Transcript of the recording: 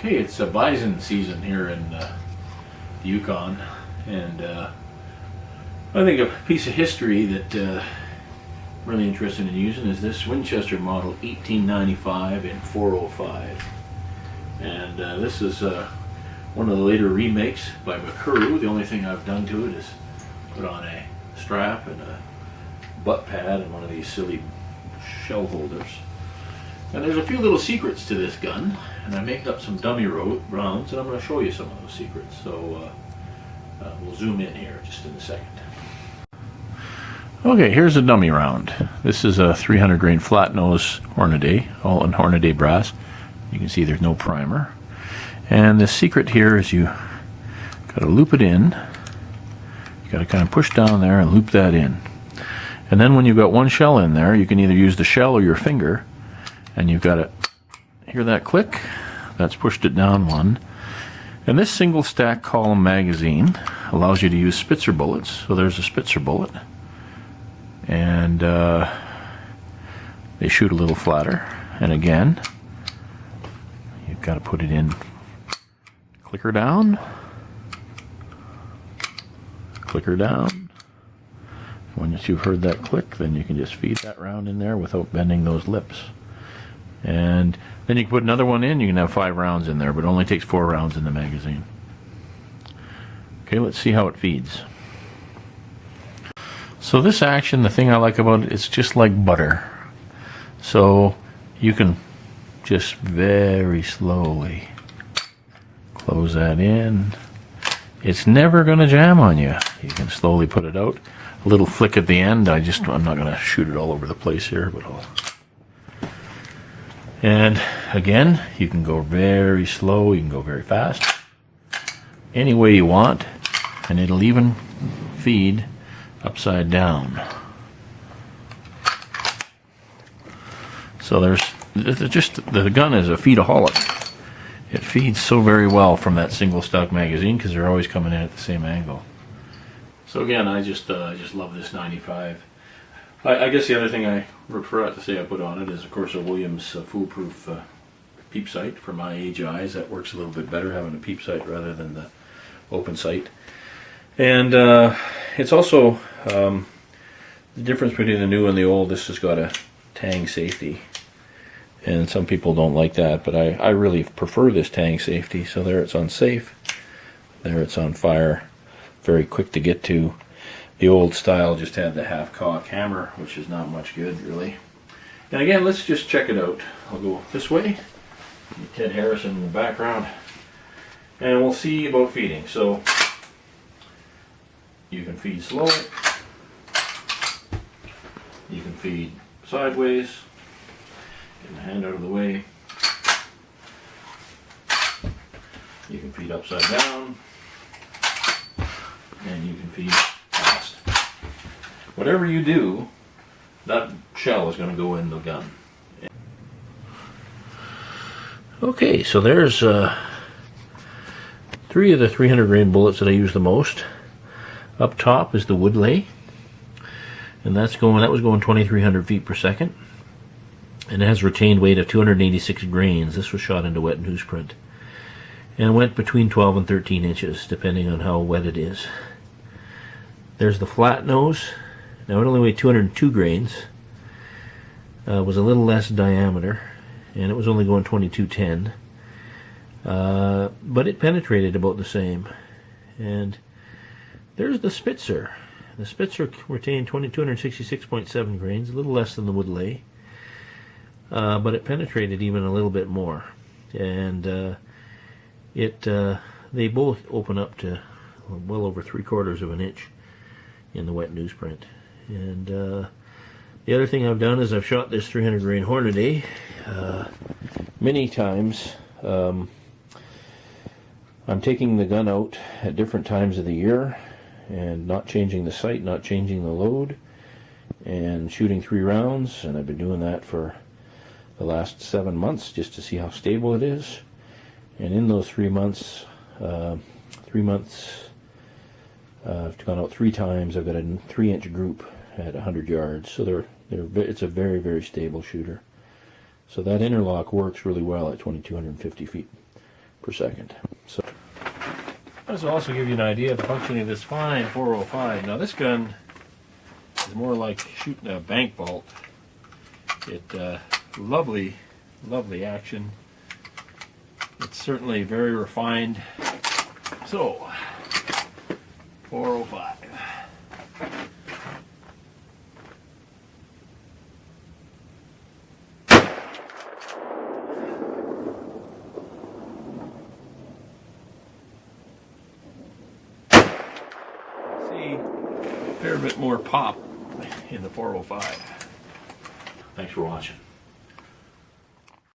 Okay, it's bison season here in the Yukon, and I think a piece of history that I'm really interested in using is this Winchester model 1895 in 405, and this is one of the later remakes by McCurry. The only thing I've done to it is put on a strap and a butt pad and one of these silly shell holders. And there's a few little secrets to this gun, and I made up some dummy rounds, and I'm going to show you some of those secrets. So we'll zoom in here just in a second. Okay, here's a dummy round. This is a 300 grain flat nose Hornady, all in Hornady brass. You can see there's no primer. And the secret here is you got to loop it in. You got to kind of push down there and loop that in. And then when you've got one shell in there, you can either use the shell or your finger. And you've got to hear that click. That's pushed it down one. And this single stack column magazine allows you to use Spitzer bullets. So there's a Spitzer bullet. And they shoot a little flatter. And again, you've got to put it in. Clicker down. Clicker down. Once you've heard that click, then you can just feed that round in there without bending those lips. And then you can put another one in. You can have 5 rounds in there, but it only takes 4 rounds in the magazine. Okay, let's see how it feeds. So this action, the thing I like about it, it's just like butter. So you can just very slowly close that in. It's never going to jam on you. You can slowly put it out. A little flick at the end. I'm not going to shoot it all over the place here, but I'll. And again, you can go very slow, you can go very fast, any way you want, and it'll even feed upside down. So the gun is a feedaholic. It feeds so very well from that single stock magazine because they're always coming in at the same angle. So again, I just love this 95. I guess the other thing I forgot to say I put on it is, of course, a Williams Foolproof Peep sight. For my age eyes, that works a little bit better, having a Peep sight rather than the open sight. And it's also the difference between the new and the old. This has got a tang safety, and some people don't like that, but I really prefer this tang safety. So there it's on safe, there it's on fire, very quick to get to. The old style just had the half-cock hammer, which is not much good, really. And again, let's just check it out. I'll go this way, Ted Harrison in the background, and we'll see about feeding. So you can feed slow, you can feed sideways, get my hand out of the way, you can feed upside down, and you can feed fast. Whatever you do, that shell is going to go in the gun. Okay, so there's 3 of the 300 grain bullets that I use the most. Up top is the Woodley, and that was going 2,300 feet per second, and it has a retained weight of 286 grains. This was shot into wet newsprint, and it went between 12 and 13 inches, depending on how wet it is. There's the flat nose. Now it only weighed 202 grains. Was a little less diameter, and it was only going 2210. But it penetrated about the same. And there's the Spitzer. The Spitzer retained 266.7 grains, a little less than the Woodley, but it penetrated even a little bit more. And they both open up to well over 3/4 of an inch in the wet newsprint. And the other thing I've done is I've shot this 300 grain Hornady many times. I'm taking the gun out at different times of the year and not changing the sight, not changing the load, and shooting 3 rounds, and I've been doing that for the last 7 months just to see how stable it is. And in those 3 months, I've gone out 3 times. I've got a 3-inch group at 100 yards, so it's a very, very stable shooter. So that interlock works really well at 2,250 feet. per second. So this will also give you an idea of the functioning of this fine 405. Now this gun is more like shooting a bank vault. Lovely action. It's certainly very refined. So 405. See a fair bit more pop in the 405. Thanks for watching.